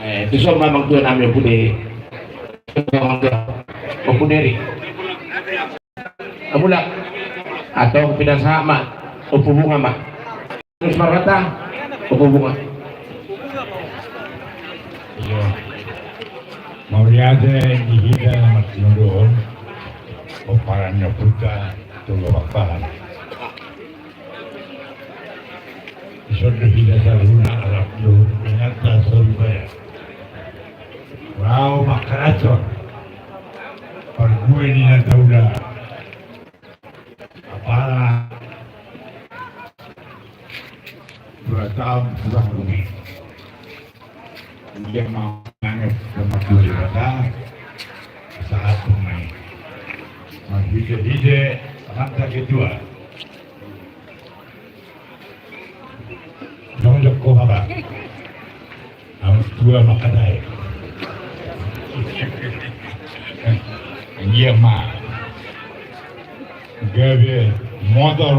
Itu semua memang tuan ambil putih. Pupuderi. Abulak atau pindah sama upu bunga mak. Terus marata upu bunga. Iya. Mau lihat di hidang amat nurun. Oparannya puta tunggu bapahan. Sudah tidak saluna Arab lu ingat Surabaya. Wow makaracon. Pergue ni nak tahu dah. Apa? 2 tahun sudah bumi. Dia mau nangis sama keluarga saat pemain. Hide mata kedua. Nonjok ko haba. Ang tua makadai. Iya mah. Gawe motor.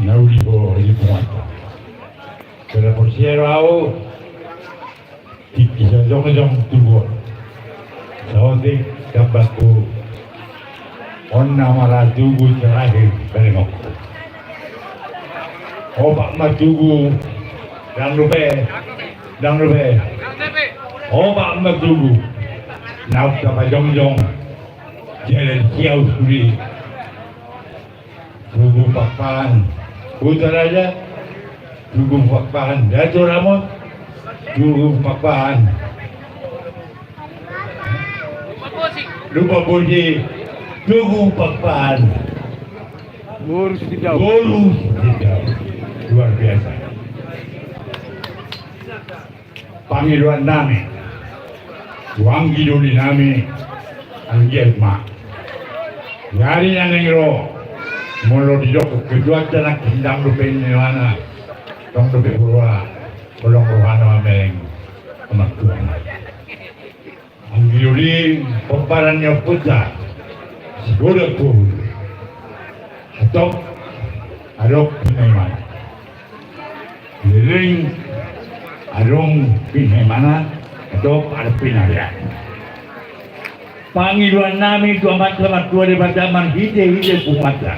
Nauli bo di puanta. Pero por cierto ao isa jong tubo. Saudi kabaku onna mara tugu terakhir berengok. Obat matugu dang rupe obat matugu nak dapat jong jalan kiau suri tugu pakpahan putar aja tugu pakpahan dato ramot tugu pakpahan lupa puji tugu pakpahan boros tidak luar biasa. Panggilan nami, wangi dulu nami, anggil mak. Yari yang ngiro, mulu dijok kedua jalan kindang lupa ini mana, dong lupa pura, belum rohana meleng, amat tuan. Anggil dulu pemparannya putar, segala tu, atau adok pinaiman. Liring adong pinay mana adok ada pinarian. Panggilan nami itu amat dua di zaman hide pumata.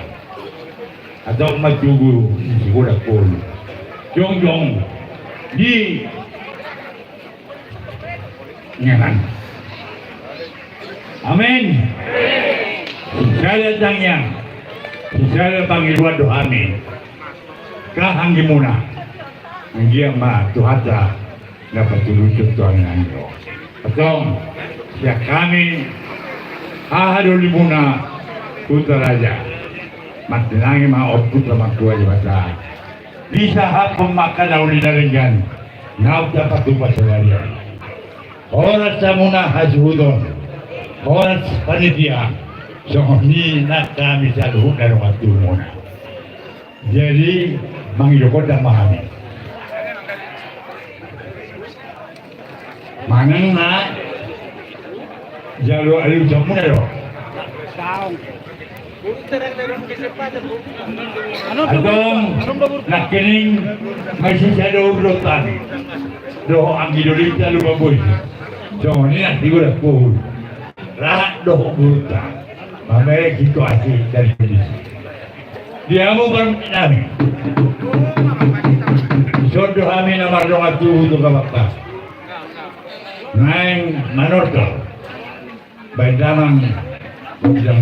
Adok matugu sigura pun. Jong di nyaman. Amin. Saya tangyang. Saya panggilan doa amin. Kahanggi muna. Dia mah Tuhan dapat dirujuk Tuhan yang itu. Atau ya kami ahadul limuna putra raja matinangi mah putra makua di mata. Bisa hak pemakan daun dengan nau dapat tupas sekalian. Orang samuna hajudon, orang panitia, sohni nak kami selalu dari waktu muna. Jadi mangiloko dan mahami. Manang na jalo alu jamu na ro. Adong nakining masih jado urutan. Doh anggi doli jalo baboy. Jangan ni nanti gua dah pun. Rahat doh urutan. Mamai gitu asyik dari sini. Dia mau bermenami. Jodoh kami nomor 2 tu bapak. Naing manorto baik dalam yang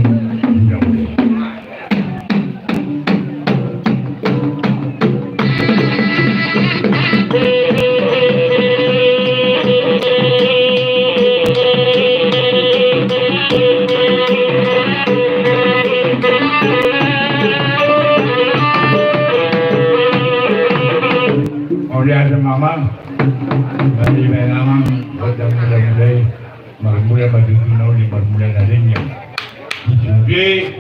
oh dia ada mamang dari memang mulai marmula madudunau di marmula nalenya jadi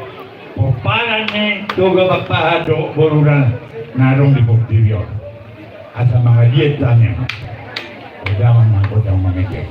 peparannya toga bakpahado boruran narong di Boktirio asa mga dietanya daman na ko daw mga diet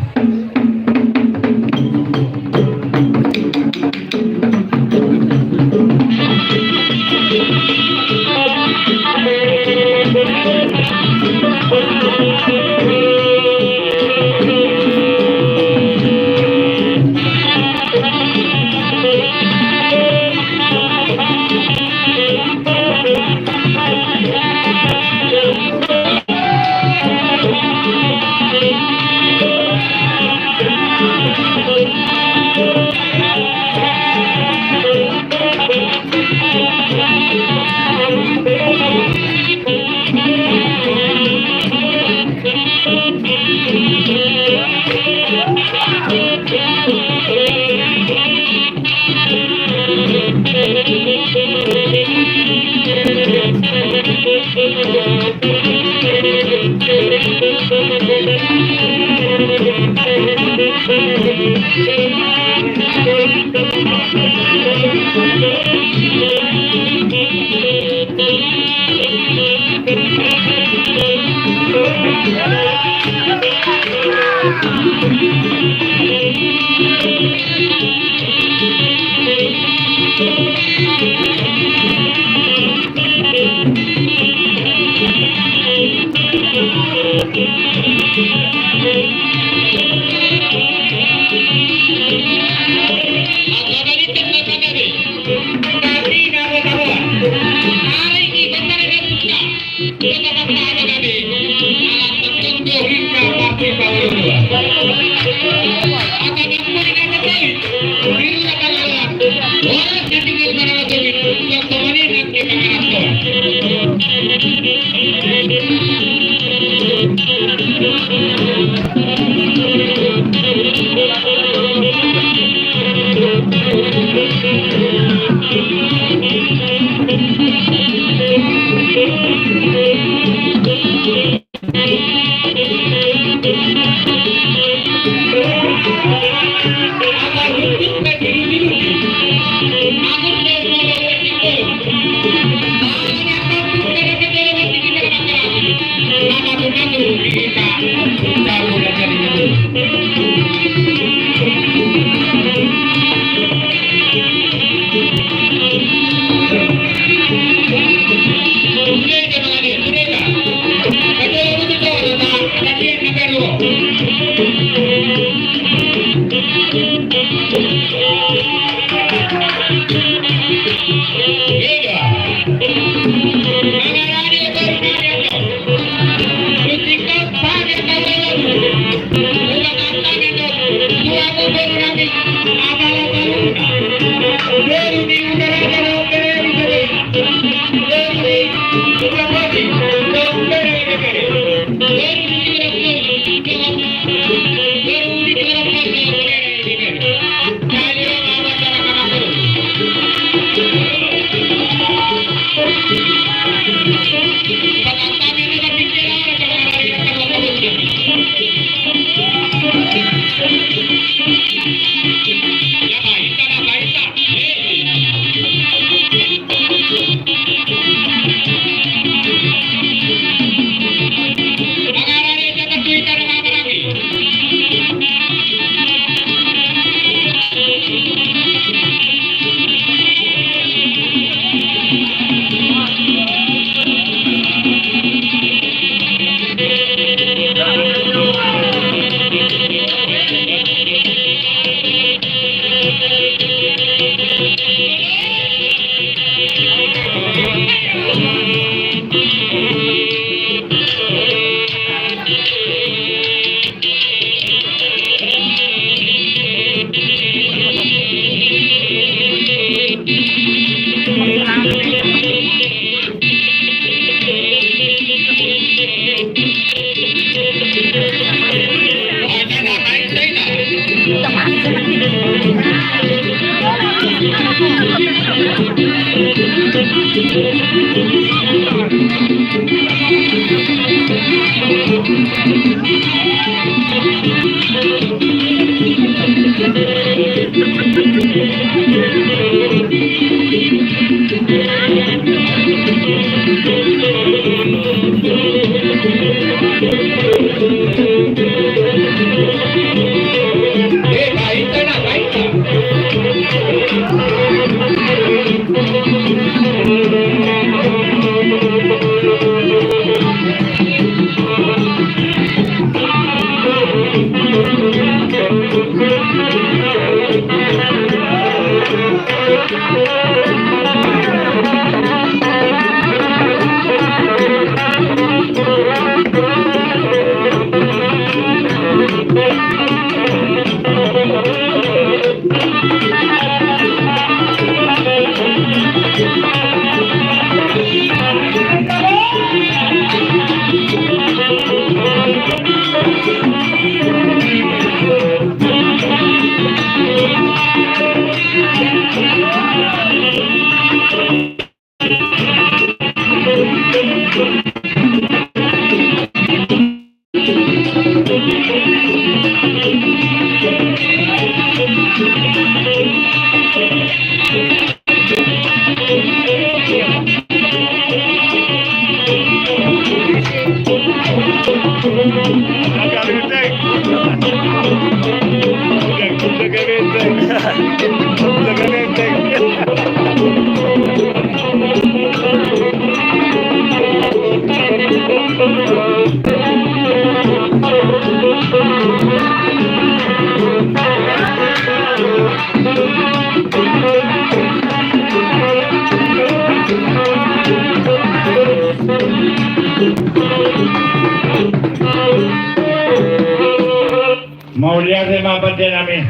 Mau lihat lima badan namin.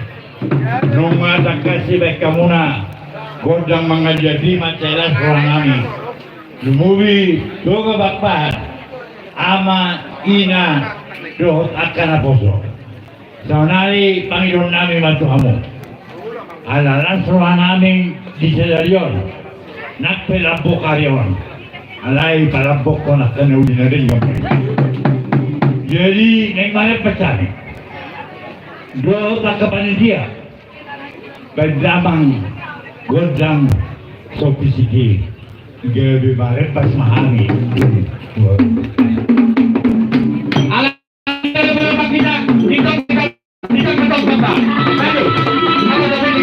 Nung matagkasi baik kamu na godang mga jadi macelas orang namin. Lumuwi doga bakpat ama ina dohot akan aposo. Saunari Panginoon namin matuhamo. Alalan suruhan namin di Sedarion. Nakpelambok karyawan. Alay palambok ko nakanauli na rin yung jadi naimanap pa sa amin. Doon sa kapanitia, bagdamang godang sopisiki, gabi maret pas mahami. Alam mo kita, dito betul Bapak. Ayo, apa tadi?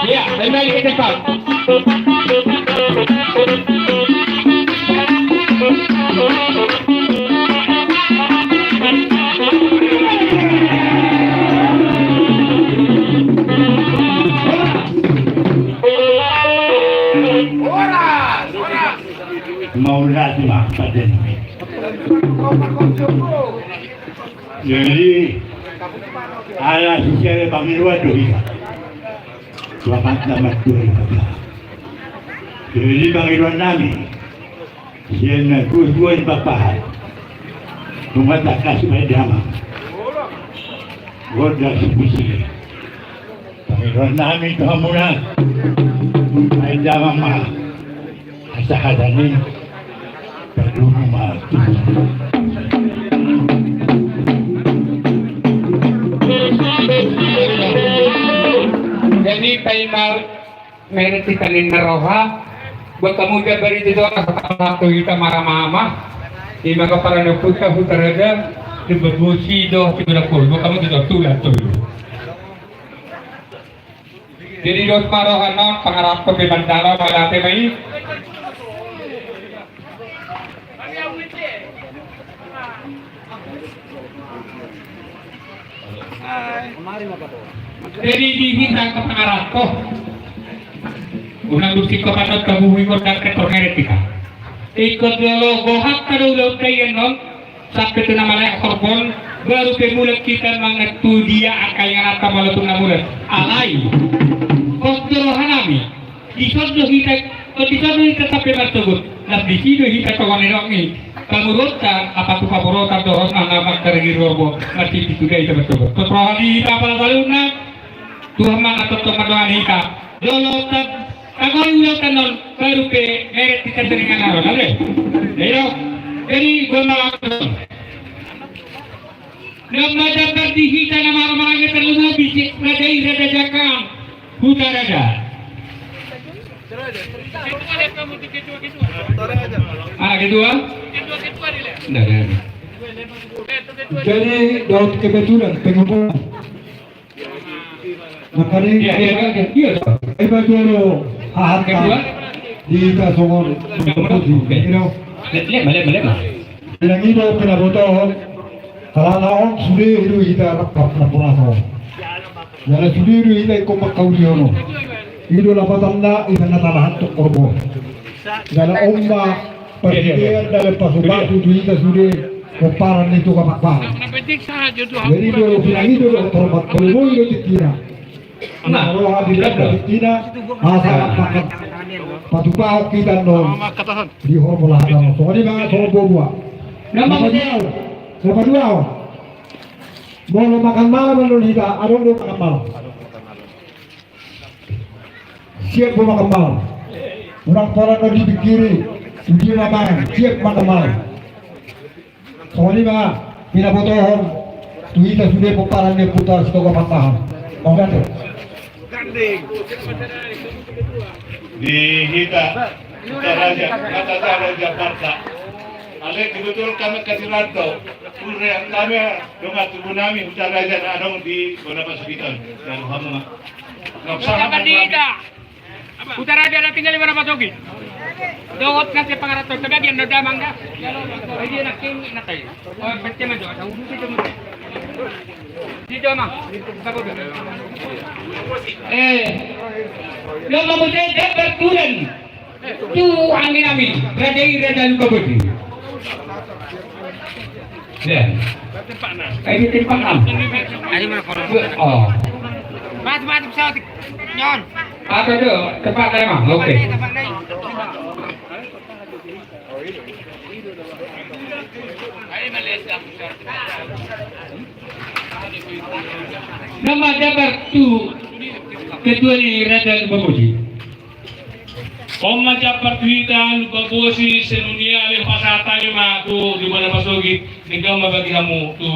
Iya, kembali ke depan. Maulah dimakan dan jadi ala secara panggilan doa selamat nama Tuhan. Jadi panggilan nami siapa kusuan bapak mengatakan sepeda Gorda sepusi panggilan nami kamu nak sepeda mama asa hadani rumah jadi final meron si kanin na roha buat kamu dia beri itu waktu kita marah-marah di maka para nupukah putaraga di berbusi doh tidak pun buat kamu tidak tulah tuh jadi dos marohan non pangarap pembandara malate mai jadi dihinang ke pangarap ko unang gusti ko kanot kabuhi ko dapat terheretika ikut dulu gohak kadang kayak non sampai tu nama layak korbon baru kemulat kita mengetu dia akan yang akan malutung namulat alai kontrol hanami disodok kita sampai tersebut dan di sini kita kawan ini kamurutkan apa tuh kamurutkan doros anak kerja robo masih itu guys tersebut kontrol di kapal baluna Tuhan atau teman-teman kita dulu kalau udah non baru ke meret kita dengan orang ada jadi gue malah nama dapat dihita nama orang-orangnya terlalu bisik radai rada jakam hutan rada kedua jadi dapat kebetulan pengumpul makanya iya iba dulu kedua di kasongon bilang itu penabutan kalau naon sudah itu kita rapat laporan jadi sudah itu kita ikut makau dia no itu lapatan na itu natahan untuk korbo jadi omba pergian dalam pasukan itu kita sudah keparan itu kapak jadi itu bilang itu terbat korbo itu dikira nah kalau hadirat dikira masalah paket patupaw kita non di hormola hadam soalnya mga sobo buah Dapat dua mau makan malam menolita ada mau makan malam siap mau makan malam orang orang di kiri uji makan siap makan malam soalnya mga pinapotohon tuita sudah puparan ni putar setoka patahan mau ganti di kita raja kata Jakarta ale kebetul kami kasiranto pure kami dengan tubuh nami hutan raja anong di kota Pasukitan dan hama Sa bandita utara dia na tinggal mana pasuki doot na si pangarato sa bagyan no damang na hindi na king na tayo o bete man do sa dito mo dito ma sabo lo mamuti de bertulan tu angin amin radai radal kabudi ya ay timpak am Ari mana kono? oh Mat pesawat nyon. apa tu tempat lain mah okey nama Jabar tu ketua ni Radal Babuji Oma Jabar Tuitan Babuji senunia le pasata lima tu di mana pasuki tinggal bagi kamu tu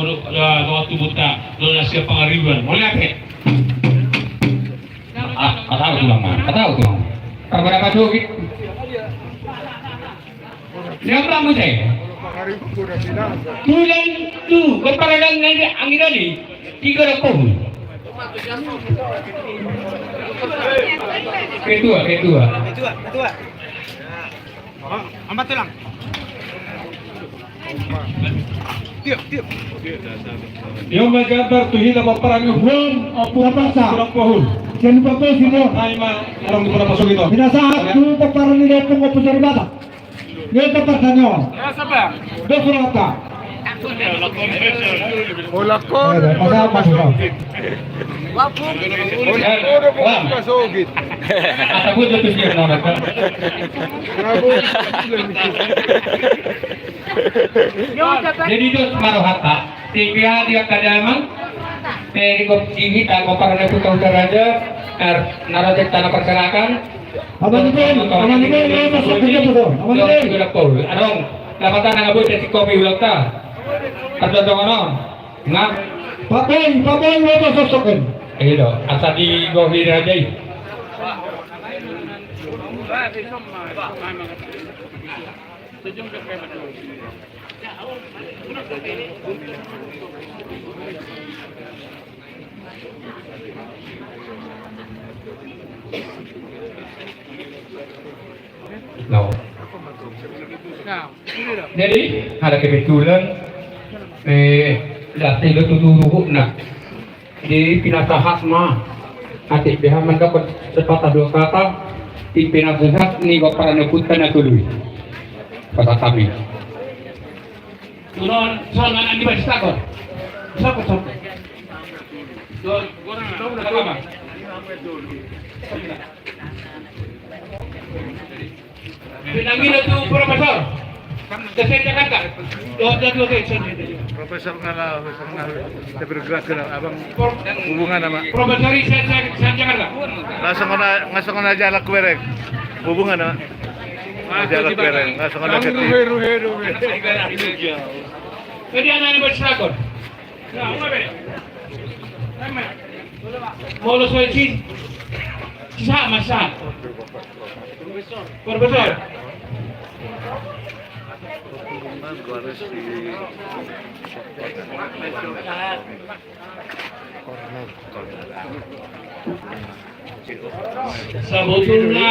waktu buta lo nasi pengariban boleh apa? Tahu tu lama tahu tu kabar pasuki siapa mu saya bulan tu berparadang nanti angin ni 3 tahun Ketua. Ketua. Oh, ambat tulang. Tiup. Yung magabar tuhila paparang huwag o pumapasa. Kurang pohon. Sino pa po sino? Ay ma, arang di ko napasok ito. Pinasahat, yung paparang nila pong opo sa ribata. Yung papasa nyo. Dos rata. Wala ko. Pasahat masuk. Atabot na ito siya naman ka. Jadi itu marohata. Tiga dia kadaman. Dari kita para nabi kau raja. Narajak tanah pergerakan. Aman itu, masuk kerja betul. Aman itu. Adong, lapatan ang abot si kopi ulang ta. Ada dong Nga. Papoy, mo to sosokin. Ayo, asa di gohi raja. No. Jadi ada kebetulan dati lo tuturo na di pinasahat ma ati bihaman dapat sepatah dua kata di pinasahat ni ko para napunta na tuloy pada kami tunon sana andi ba sakot sakot do apa pinangin itu profesor kasi Jakarta dua Profesor nga sa bergerak ke abang hubungan nama. Profesor sa Jakarta Nasa ko na jalak kwerek. Hubungan na. Jalak kwerek. Nasa ko na kati. Jadi anak-anak berselakon. Nah, apa beda? Mau lo soal sama. Profesor. Sebetulnya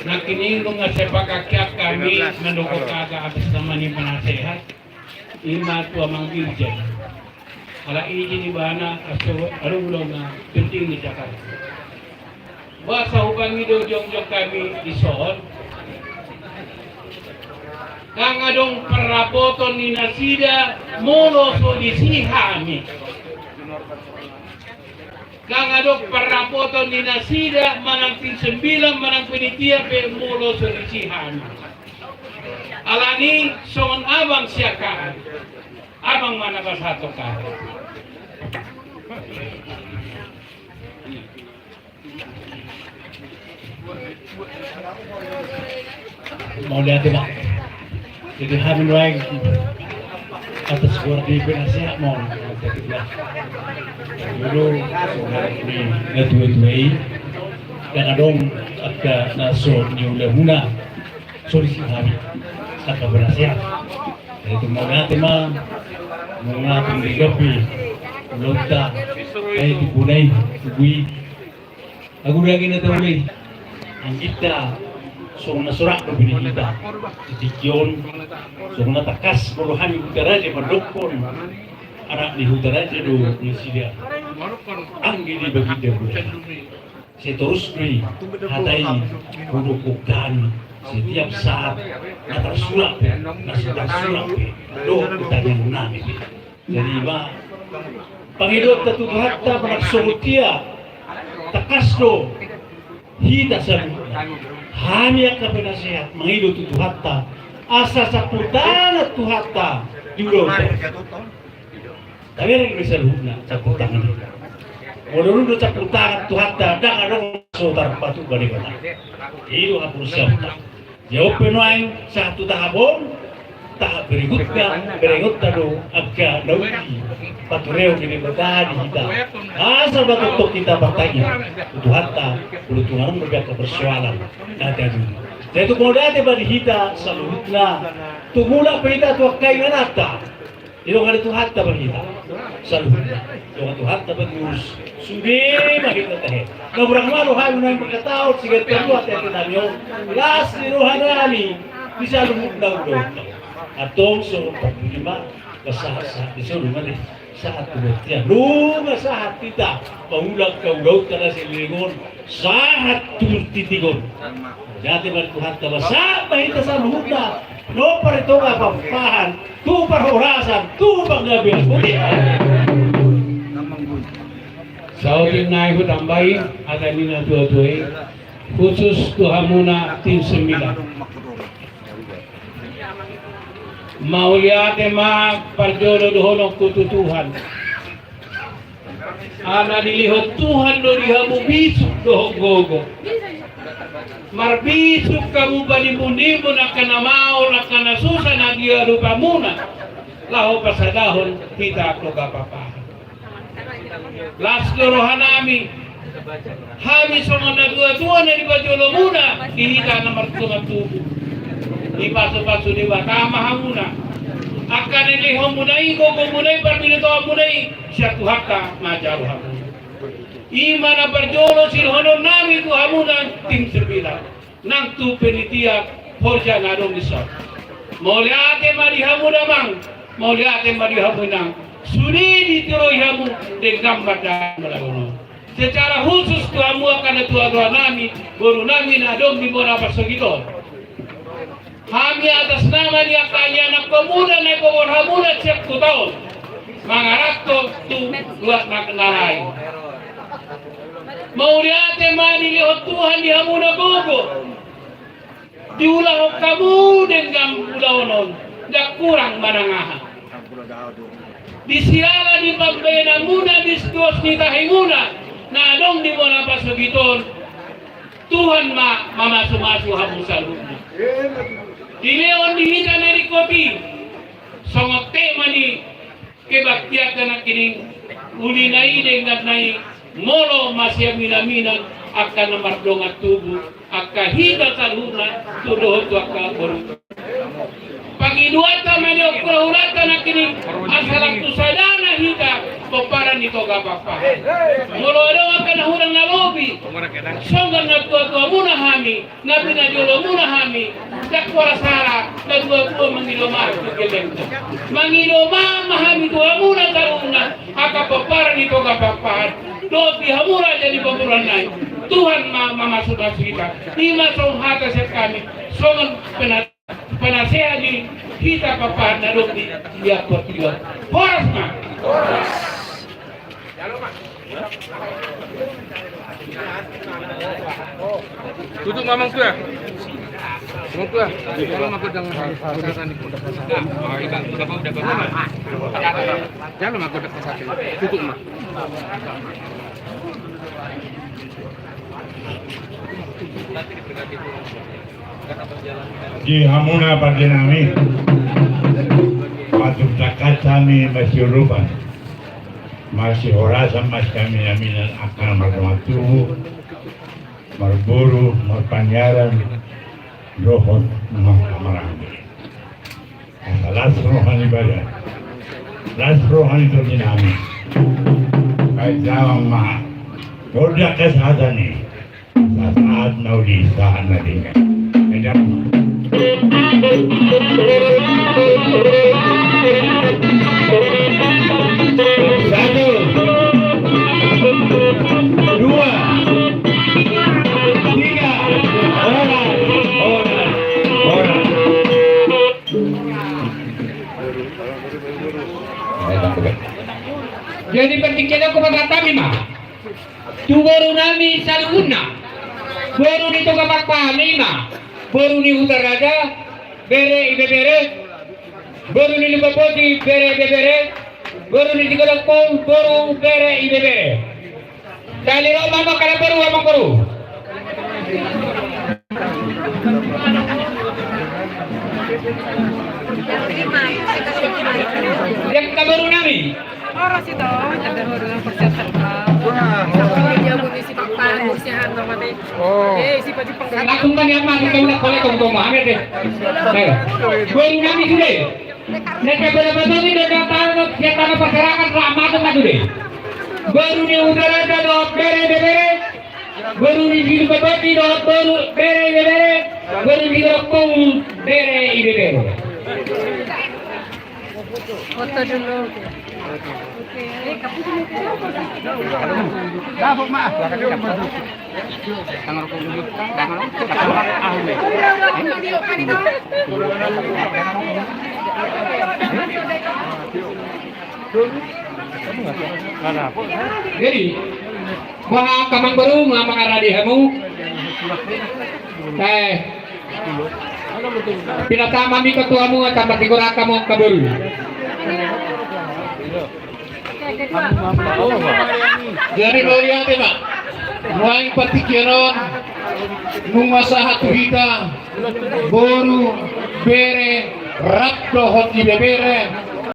nakiningong nga sepakakyat kami mendukung kagak atas nama ni penasehat lima tua mang dirjen ala izin ibana arulong na penting di Jakarta bahasa hubang itu jong kami di Sohon kang adong peraboton ni nasida molo solisihami kang adong peraboton ni nasida manang tin 9 manang penitia pe molo solisihami alani songon abang siakaan abang mana satu kali mau lihat tidak jadi hamil lagi atas sebuah di penasihat mau dulu ini ngetuai dan adong agak naso nyulahuna solusi kami agak penasihat itu mau lihat mah mau ngapain di gapi lonta dipunai bui aku lagi ngetuai ang kita so nasurak ko binihita titikyon so natakas puluhan hutara di madukon anak di hutara di do ngasida ang gini bagi dia saya terus beri hatai hudukukan setiap saat natarsulak natarsulak do kita yang nami jadi ba pangidot tatutuhatta panagsurutia takas do hita sa hanya kepada sehat menghidup tuhatta asa saputana tuhatta juga tapi yang bisa luhna caputan walau lu caputan tuhatta dah ada saudara batu balik kota itu harus siap jauh penuain satu tahapon tahap berikutnya berikut tado agak nauki patureo kini kota di kita asal batu kita bertanya tuhatta Tuhan berbiak persoalan ada dulu. Jadi modal tiba di hita salutna. Tumula perita tu kainan ata. Ilo nga Tuhan dapat kita selalu. Ilo nga Tuhan dapat ngurus. Sudah makita tahe. Nabrang malo hayo na yung pagkataot sige perlu at namin. Last ni rohan nami bisa lumut daw daw. Atong so paglima kasahat di sulungan saat tubuhnya. Lunga saat kita pangulang kaugaw ka na sa lingon saat titigon. Dati man Tuhan taba sa mahita sa luhuta. No parito nga pampahan. Tu parhorasan. Tu paggabi. Sa ating naihut ang bayi at anin na tuwa-tuwa khusus Tuhan muna tim 9. Mauliate ma parjolo dohonong kututuhan. Ana dilihot Tuhan do dihamu bisuk dohong gogo. Marbisuk kamu banimunimu na kanamao na kanasusa na dia rupa muna. Laho pasadahon kita ako kapapahan. Las rohanami Hami sama na dua-dua na di bajolo muna dihita na martungan tubuh di paso-paso di batama hamuna akan ilihom munai gogo munai parminito munai syatu hakka majaru hamuna imana berjolo silhono nami tu hamuna tim 9 nang tu penitia forja ngadong isot moliate mari hamuna mang moliate mari hamuna suni ditiro hamu dengan badan melagono. Secara khusus kamu akan tua-tua nami, guru nami nadong di Mora Pasogito. Kami atas nama dia kaya anak pemuda na kawon hamuna siap ku tahun. Mangarap to tu dua nak narai. Mau lihat mani lihat Tuhan di hamuna gogo. Diulang kamu dengan ulaonon, dak kurang manangahan. Di siala di pambena muna di situas ni tahimuna na adong di mo na pasugiton Tuhan mamasu-masu hamu salubna di leon di hita na rikoti songot tema ni kebaktiat na kining uli na ideng na molo masya minaminan akan namardong at tubo akan hita salubna tudohon tu akan boru Pag-iduata man yung kurahurata na kining asalang tusadana hita paparan nito gapapa. Molo-ado ang kanahurang na lobi. Songgan na tuwa-tuwa muna hami, na pinadyo muna hami, dakwara sara, na tuwa-tuwa mangiloma at kilento. Mangiloma mahami tuwa muna taruna, akapaparan nito gapapa. Doon di hamura jadi pamuran na Tuhan mamasuk kita. Di masong hata sa kami, songan penasehat di kita papahan na doon di dia pertiga. Horas ma! Tutup mamang tu ya. Mamang tu ya. Kalau aku jangan usahakan di pondok pesantren. Oh, ikan udah berapa? Jangan aku udah pesantren. Tutup mah. Di hamuna pada nami patut takat kami masih rupan masih orasan mas kami naminan akan marmatu marburu marpanyaran rohot marami las rohani badan las rohani itu dinami kait jawang ma roda kesehatan ni saat naudi saat nadinga Satu, dua, tiga, orang. Jadi penting kita ko pagkatami ma. Tugoro nami sa luna. Baru nito kapagpahami ma. Baru ni utaraga, bere ibebere. Baru ni libaboti, bere ibebere. Baru ni tigalagpong, baru bere ibebere. Dali ro mama kala baru amang baru. Yang kabaru nami. Oras ito, nagdahuro ng pagsasan ka. Sa pamilya mo ni si Pagpano, si Hano Mate. Eh, si Pati Panggalan. Akong kanya mati kayo na kolekong tumahamit eh. Baru nami sudah. betul ini dengan tanah kita pergerakan ramah madu deh. Baru ni udara dah bere. Baru ni hidup berbagi baru bere. Baru hidup pun bere ide. Foto dulu. Dah, mak. Tangan aku dulu. Jadi, bahwa kamang baru ngamang aradi kamu. Pinatama mi ketuamu atau batigura kamu kabul. Jadi melihat Pak, mulai patikiron menguasa hatu kita, boru, bere, rapdo hoti bebere,